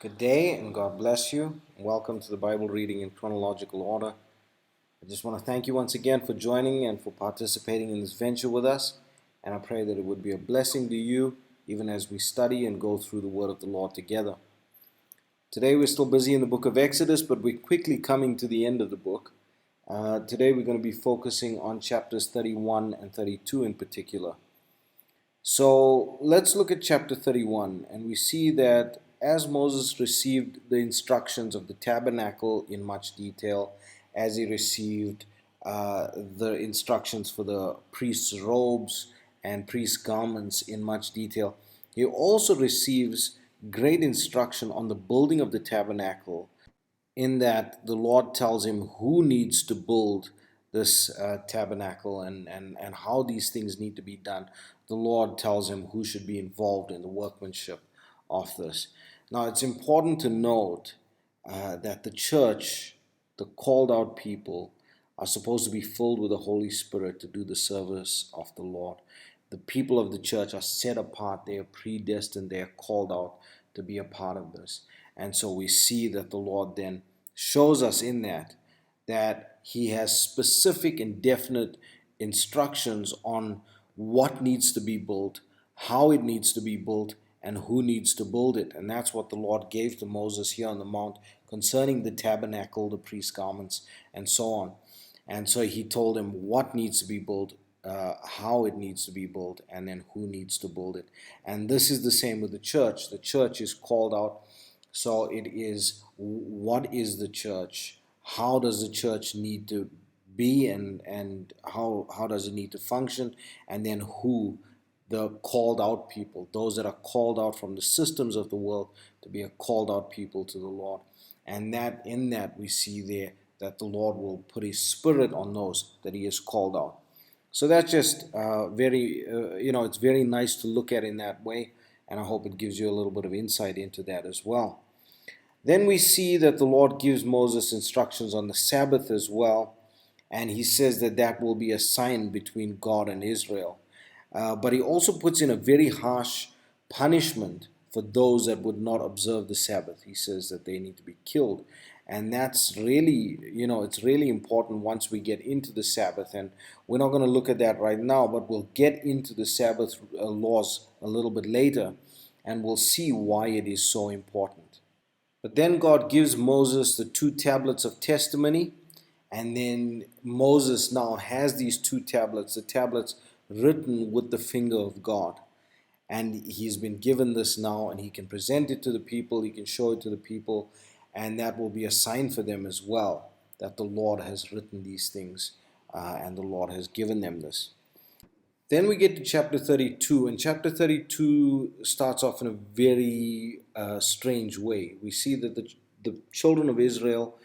Good day and God bless you. Welcome to the Bible reading in chronological order. I just want to thank you once again for joining and for participating in this venture with us. And I pray that it would be a blessing to you even as we study and go through the Word of the Lord together. Today we're still busy in the book of Exodus, but we're quickly coming to the end of the book. Today we're going to be focusing on chapters 31 and 32 in particular. So let's look at chapter 31, and we see that as Moses received the instructions of the tabernacle in much detail, as he received the instructions for the priest's robes and priest's garments in much detail, he also receives great instruction on the building of the tabernacle, in that the Lord tells him who needs to build this tabernacle and how these things need to be done. The Lord tells him who should be involved in the workmanship of this. Now, it's important to note that the church, the called out people, are supposed to be filled with the Holy Spirit to do the service of the Lord. The people of the church are set apart, they are predestined, they are called out to be a part of this. And so we see that the Lord then shows us in that he has specific and definite instructions on what needs to be built, how it needs to be built, and who needs to build it. And that's what the Lord gave to Moses here on the mount concerning the tabernacle, the priest's garments, and so on. And so he told him what needs to be built, how it needs to be built, and then who needs to build it. And this is the same with the church. The church is called out. So it is, what is the church? How does the church need to be, and how does it need to function? And then who? The called out people, those that are called out from the systems of the world to be a called out people to the Lord. And that in that we see there that the Lord will put his spirit on those that he has called out. So that's just it's very nice to look at in that way, and I hope it gives you a little bit of insight into that as well. Then we see that the Lord gives Moses instructions on the Sabbath as well, and he says that that will be a sign between God and Israel. But he also puts in a very harsh punishment for those that would not observe the Sabbath. He says that they need to be killed. And that's really, it's really important once we get into the Sabbath. And we're not going to look at that right now, but we'll get into the Sabbath laws a little bit later, and we'll see why it is so important. But then God gives Moses the two tablets of testimony, and then Moses now has these two tablets, the tablets written with the finger of God. And he's been given this now, and he can present it to the people, he can show it to the people, and that will be a sign for them as well, that the Lord has written these things, and the Lord has given them this. Then we get to chapter 32, and chapter 32 starts off in a very strange way. We see that the children of Israel,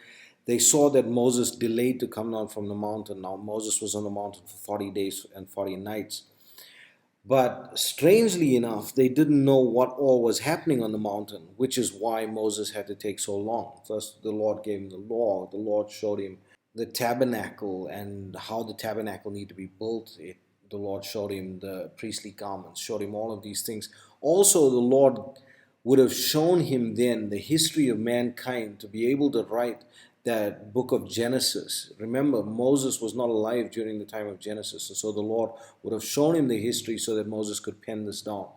they saw that Moses delayed to come down from the mountain. Now, Moses was on the mountain for 40 days and 40 nights. But strangely enough, they didn't know what all was happening on the mountain, which is why Moses had to take so long. First, the Lord gave him the law. The Lord showed him the tabernacle and how the tabernacle needed to be built. The Lord showed him the priestly garments, showed him all of these things. Also, the Lord would have shown him then the history of mankind to be able to write that book of Genesis. Remember, Moses was not alive during the time of Genesis, and so the Lord would have shown him the history so that Moses could pen this down.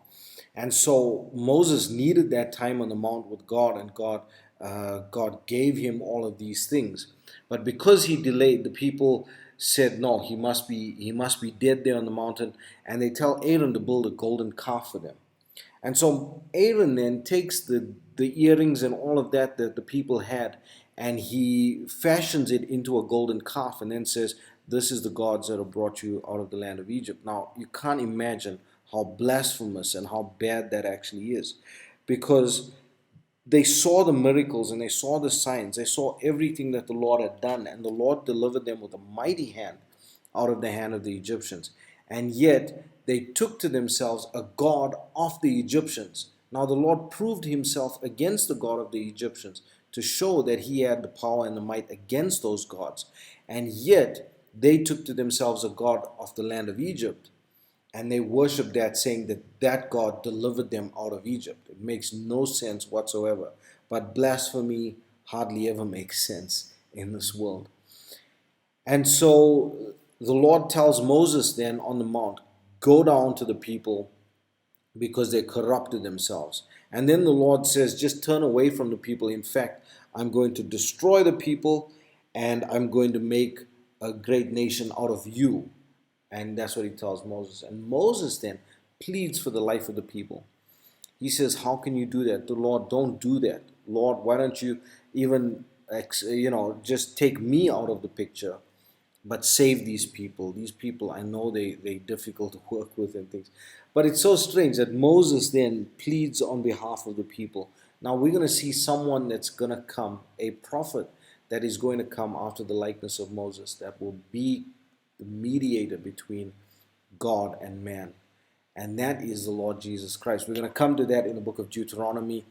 And so Moses needed that time on the mount with God, and God gave him all of these things. But because he delayed, the people said, no, he must be dead there on the mountain, and they tell Aaron to build a golden calf for them. And so Aaron then takes the earrings and all of that the people had, and he fashions it into a golden calf, and then says, this is the gods that have brought you out of the land of Egypt. Now, you can't imagine how blasphemous and how bad that actually is, because they saw the miracles and they saw the signs, they saw everything that the Lord had done, and the Lord delivered them with a mighty hand out of the hand of the Egyptians. And yet they took to themselves a god of the Egyptians. Now the Lord proved himself against the god of the Egyptians to show that he had the power and the might against those gods. And yet they took to themselves a god of the land of Egypt. and they worship that, saying that that God delivered them out of Egypt. It makes no sense whatsoever. But blasphemy hardly ever makes sense in this world. And so the Lord tells Moses then on the mount, go down to the people because they corrupted themselves. And then the Lord says, just turn away from the people. In fact, I'm going to destroy the people, and I'm going to make a great nation out of you. And that's what he tells Moses. And Moses then pleads for the life of the people. He says, how can you do that? The Lord, don't do that. Lord, why don't you even, just take me out of the picture, but save these people. These people, I know they're difficult to work with and things. But it's so strange that Moses then pleads on behalf of the people. Now we're going to see someone that's going to come, a prophet that is going to come after the likeness of Moses, that will be the mediator between God and man. And that is the Lord Jesus Christ. We're going to come to that in the book of Deuteronomy.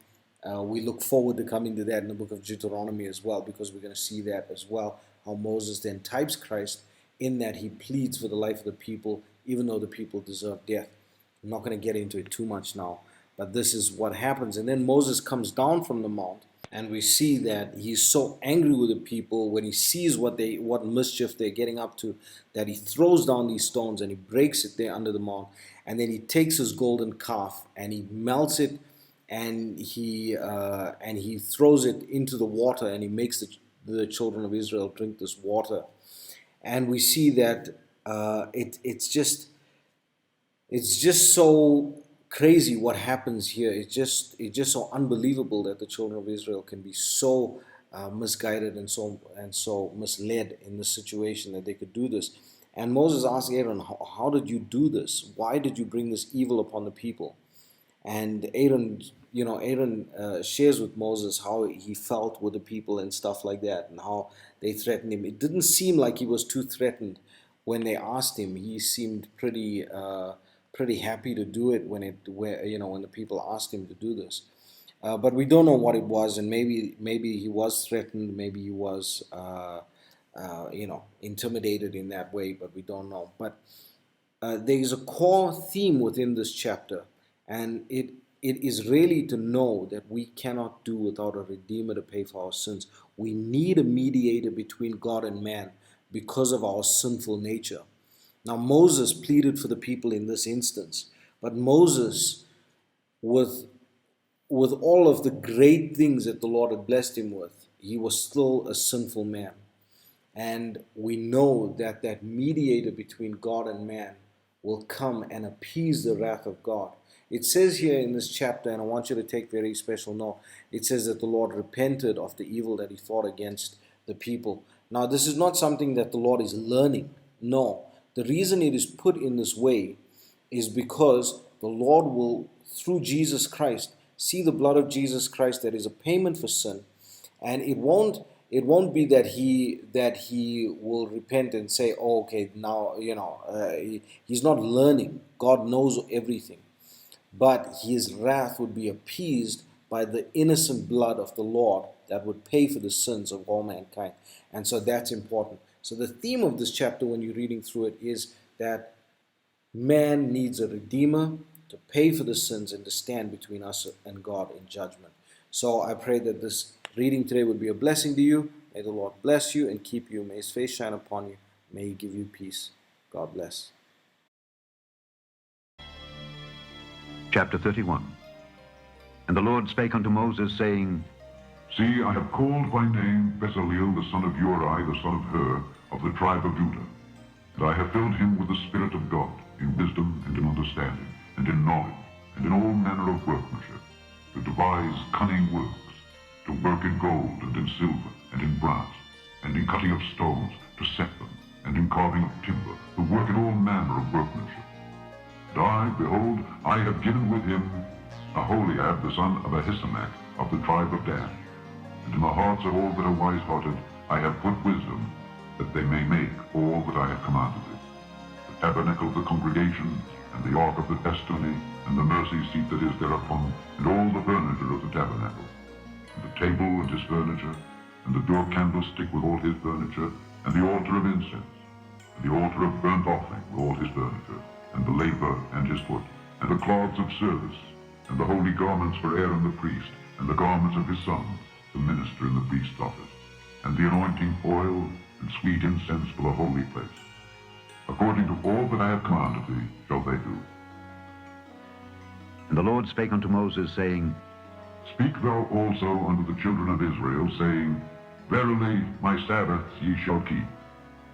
We look forward to coming to that in the book of Deuteronomy as well, because we're going to see that as well, how Moses then types Christ in that he pleads for the life of the people, even though the people deserve death. I'm not going to get into it too much now, but this is what happens. And then Moses comes down from the mount, and we see that he's so angry with the people when he sees what mischief they're getting up to, that he throws down these stones and he breaks it there under the mount. And then he takes his golden calf and he melts it, and he throws it into the water, and he makes the children of Israel drink this water. And we see that it's just so crazy what happens here. It's just so unbelievable that the children of Israel can be so misguided and so misled in this situation that they could do this. And Moses asked Aaron, how did you do this? Why did you bring this evil upon the people? And Aaron shares with Moses how he felt with the people and stuff like that, and how they threatened him. It didn't seem like he was too threatened when they asked him. He seemed pretty happy to do it when the people asked him to do this. But we don't know what it was, and maybe he was threatened, maybe he was intimidated in that way, but we don't know. But there is a core theme within this chapter, and it is really to know that we cannot do without a Redeemer to pay for our sins. We need a mediator between God and man because of our sinful nature. Now Moses pleaded for the people in this instance, but Moses, with all of the great things that the Lord had blessed him with, he was still a sinful man. And we know that that mediator between God and man will come and appease the wrath of God. It says here in this chapter, and I want you to take very special note, it says that the Lord repented of the evil that he thought against the people. Now, this is not something that the Lord is learning. No. The reason it is put in this way is because the Lord will, through Jesus Christ, see the blood of Jesus Christ that is a payment for sin, and it won't be that he will repent and say, oh, okay, now he's not learning. God knows everything, but his wrath would be appeased by the innocent blood of the Lord that would pay for the sins of all mankind. And so that's important. So the theme of this chapter, when you're reading through it, is that man needs a redeemer to pay for the sins and to stand between us and God in judgment. So I pray that this reading today would be a blessing to you. May the Lord bless you and keep you. May his face shine upon you. May he give you peace. God bless. Chapter 31. And the Lord spake unto Moses, saying, See, I have called by name Bezaleel the son of Uri, the son of Hur, of the tribe of Judah. And I have filled him with the Spirit of God, in wisdom and in understanding, and in knowledge, and in all manner of workmanship, to devise cunning works, to work in gold, and in silver, and in brass, and in cutting of stones, to set them, and in carving of timber, to work in all manner of workmanship. And I, behold, I have given with him Aholiab the son of Ahisamach, of the tribe of Dan. And in the hearts of all that are wise-hearted I have put wisdom, that they may make all that I have commanded thee. The tabernacle of the congregation, and the ark of the testimony, and the mercy seat that is thereupon, and all the furniture of the tabernacle, and the table and his furniture, and the door candlestick with all his furniture, and the altar of incense, and the altar of burnt offering with all his furniture, and the laver and his foot, and the cloths of service, and the holy garments for Aaron the priest, and the garments of his sons, to minister in the priest's office, and the anointing oil and sweet incense for the holy place. According to all that I have commanded thee shall they do. And the Lord spake unto Moses, saying, Speak thou also unto the children of Israel, saying, Verily my Sabbaths ye shall keep,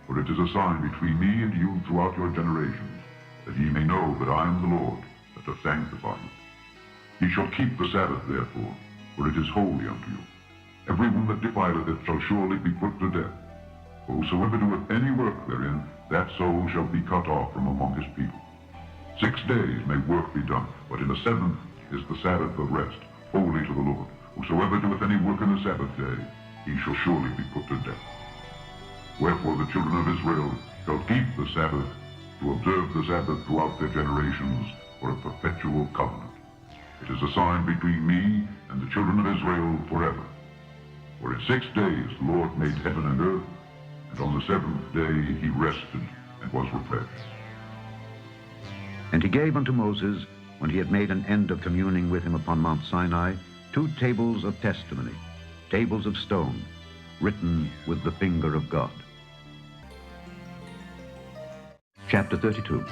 for it is a sign between me and you throughout your generations, that ye may know that I am the Lord, that doth sanctify you. Ye shall keep the Sabbath therefore, for it is holy unto you. Every one that defileth it shall surely be put to death. For whosoever doeth any work therein, that soul shall be cut off from among his people. 6 days may work be done, but in the seventh is the Sabbath of rest, holy to the Lord. Whosoever doeth any work in the Sabbath day, he shall surely be put to death. Wherefore the children of Israel shall keep the Sabbath, to observe the Sabbath throughout their generations, for a perpetual covenant. It is a sign between me and the children of Israel forever. For in 6 days the Lord made heaven and earth, and on the seventh day he rested and was refreshed. And he gave unto Moses, when he had made an end of communing with him upon Mount Sinai, 2 tables of testimony, tables of stone, written with the finger of God. Chapter 32.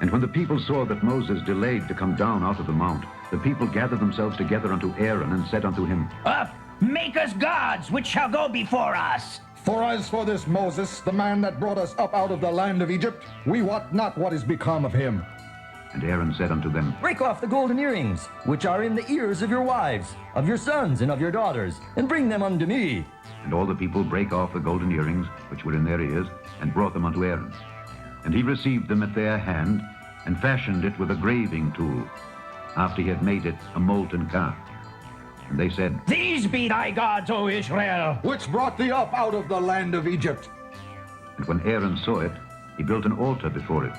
And when the people saw that Moses delayed to come down out of the mount, the people gathered themselves together unto Aaron, and said unto him, Up, make us gods, which shall go before us. For as for this Moses, the man that brought us up out of the land of Egypt, we wot not what is become of him. And Aaron said unto them, Break off the golden earrings, which are in the ears of your wives, of your sons, and of your daughters, and bring them unto me. And all the people brake off the golden earrings which were in their ears, and brought them unto Aaron. And he received them at their hand, and fashioned it with a graving tool, after he had made it a molten calf. And they said, These be thy gods, O Israel. Which brought thee up out of the land of Egypt. And when Aaron saw it, he built an altar before it.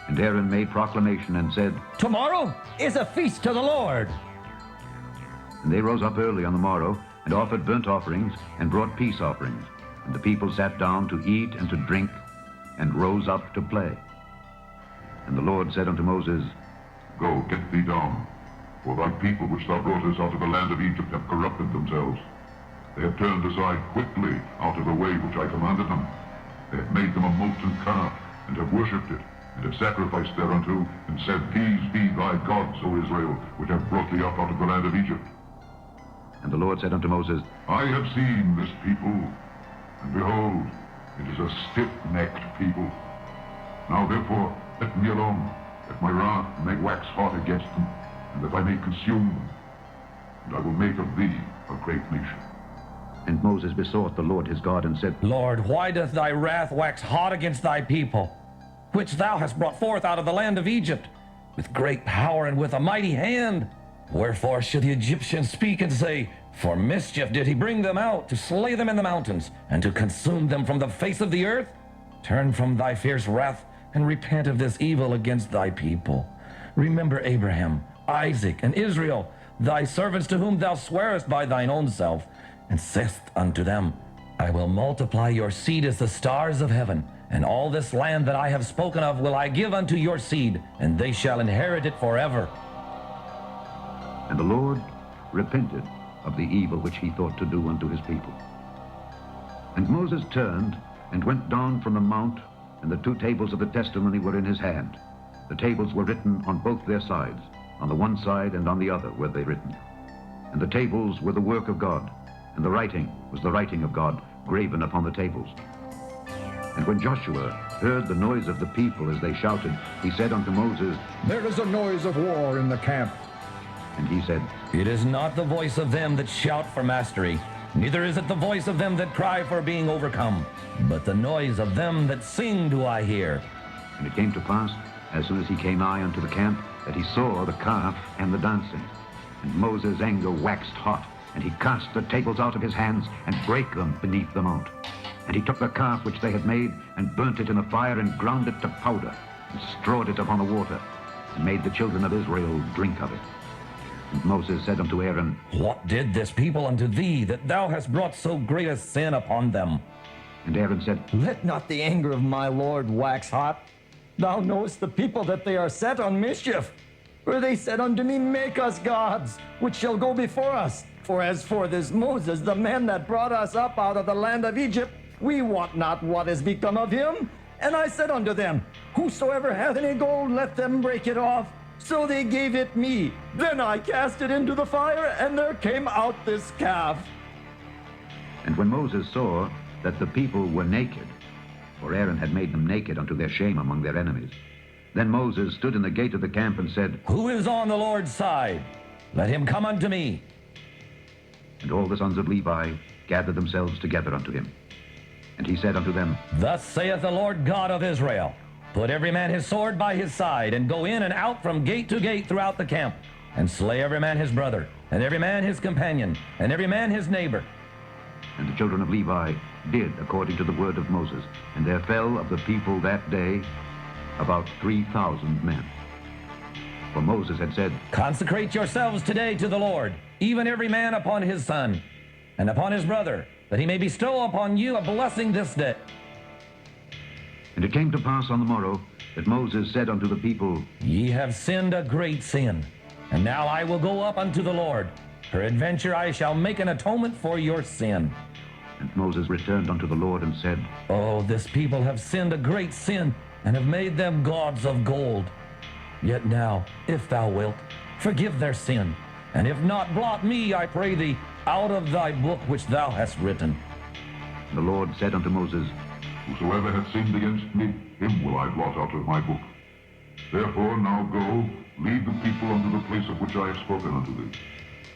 And Aaron made proclamation and said, Tomorrow is a feast to the Lord. And they rose up early on the morrow, and offered burnt offerings, and brought peace offerings. And the people sat down to eat and to drink, and rose up to play. And the Lord said unto Moses, Go, get thee down, for thy people which thou broughtest out of the land of Egypt have corrupted themselves. They have turned aside quickly out of the way which I commanded them. They have made them a molten calf, and have worshipped it, and have sacrificed thereunto, and said, These be thy gods, O Israel, which have brought thee up out of the land of Egypt. And the Lord said unto Moses, I have seen this people, and behold, it is a stiff-necked people. Now therefore, let me alone, that my wrath may wax hot against them, and that I may consume them. And I will make of thee a great nation. And Moses besought the Lord his God, and said, Lord, why doth thy wrath wax hot against thy people, which thou hast brought forth out of the land of Egypt, with great power and with a mighty hand? Wherefore should the Egyptians speak and say, For mischief did he bring them out, to slay them in the mountains, and to consume them from the face of the earth? Turn from thy fierce wrath, and repent of this evil against thy people. Remember Abraham, Isaac, and Israel, thy servants, to whom thou swearest by thine own self, and saidst unto them, I will multiply your seed as the stars of heaven, and all this land that I have spoken of will I give unto your seed, and they shall inherit it forever. And the Lord repented of the evil which he thought to do unto his people. And Moses turned, and went down from the mount, and the 2 tables of the testimony were in his hand. The tables were written on both their sides, on the one side and on the other were they written. And the tables were the work of God, and the writing was the writing of God, graven upon the tables. And when Joshua heard the noise of the people as they shouted, he said unto Moses, There is a noise of war in the camp. And he said, It is not the voice of them that shout for mastery, neither is it the voice of them that cry for being overcome, but the noise of them that sing do I hear. And it came to pass, as soon as he came nigh unto the camp, that he saw the calf and the dancing. And Moses' anger waxed hot, and he cast the tables out of his hands, and brake them beneath the mount. And he took the calf which they had made, and burnt it in the fire, and ground it to powder, and strawed it upon the water, and made the children of Israel drink of it. And Moses said unto Aaron, What did this people unto thee, that thou hast brought so great a sin upon them? And Aaron said, Let not the anger of my Lord wax hot. Thou knowest the people that they are set on mischief. For they said unto me, Make us gods, which shall go before us. For as for this Moses, the man that brought us up out of the land of Egypt, we wot not what is become of him. And I said unto them, Whosoever hath any gold, let them break it off. So they gave it me. Then I cast it into the fire, and there came out this calf. And when Moses saw that the people were naked, for Aaron had made them naked unto their shame among their enemies, then Moses stood in the gate of the camp and said, Who is on the Lord's side? Let him come unto me. And all the sons of Levi gathered themselves together unto him. And he said unto them, Thus saith the Lord God of Israel, Put every man his sword by his side, and go in and out from gate to gate throughout the camp, and slay every man his brother, and every man his companion, and every man his neighbor. And the children of Levi did according to the word of Moses. And there fell of the people that day about 3,000 men. For Moses had said, Consecrate yourselves today to the Lord, even every man upon his son, and upon his brother, that he may bestow upon you a blessing this day. And it came to pass on the morrow that Moses said unto the people, Ye have sinned a great sin, and now I will go up unto the Lord. Peradventure I shall make an atonement for your sin. And Moses returned unto the Lord and said, Oh, this people have sinned a great sin, and have made them gods of gold. Yet now, if thou wilt, forgive their sin, and if not, blot me, I pray thee, out of thy book which thou hast written. And the Lord said unto Moses, Whosoever hath sinned against me, him will I blot out of my book. Therefore now go, lead the people unto the place of which I have spoken unto thee.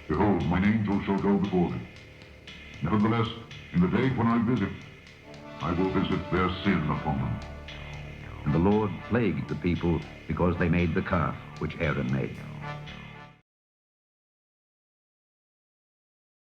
Behold, mine angel shall go before thee. Nevertheless, in the day when I visit, I will visit their sin upon them. And the Lord plagued the people because they made the calf which Aaron made.